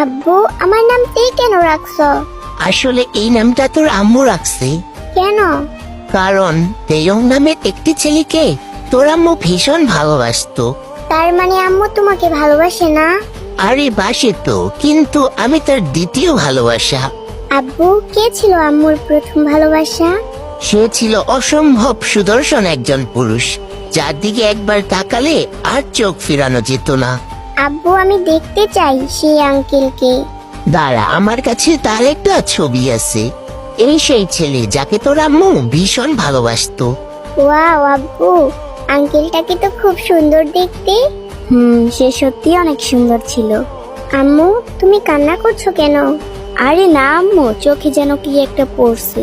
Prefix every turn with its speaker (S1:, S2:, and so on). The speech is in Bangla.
S1: আব্বু, আমার নাম তুই কেন রাখছো?
S2: আসলে এই নামটা তোর আম্মু রাখছে,
S1: কেন?
S2: কারণ তেয়ং নামের একটি ছেলেকে তোর আম্মু ভীষণ ভালোবাসতো।
S1: তার মানে আম্মু তোমাকে ভালোবাসে না?
S2: আরে বাসে তো, কিন্তু আমি তার দ্বিতীয় ভালোবাসা।
S1: আব্বু, কে ছিল আম্মুর প্রথম ভালোবাসা?
S2: সে ছিল অসম্ভব সুদর্শন একজন পুরুষ, যার দিকে একবার তাকালে আর চোখ ফিরানো যেত না।
S1: আব্বু, আমি দেখতে চাই সেই আঙ্কেলকে।
S2: দাঁড়া, আমার কাছে তার একটা ছবি আছে। এই সেই ছেলে যাকে তোর আম্মু ভীষণ ভালোবাসতো।
S1: ওয়াও আব্বু, আঙ্কেলটাকে তো খুব সুন্দর দেখতে। সে সত্যি অনেক সুন্দর ছিল। আম্মু, তুমি কান্না করছো কেন? আরে না আম্মু, চোখে যেন কি একটা পড়ছে।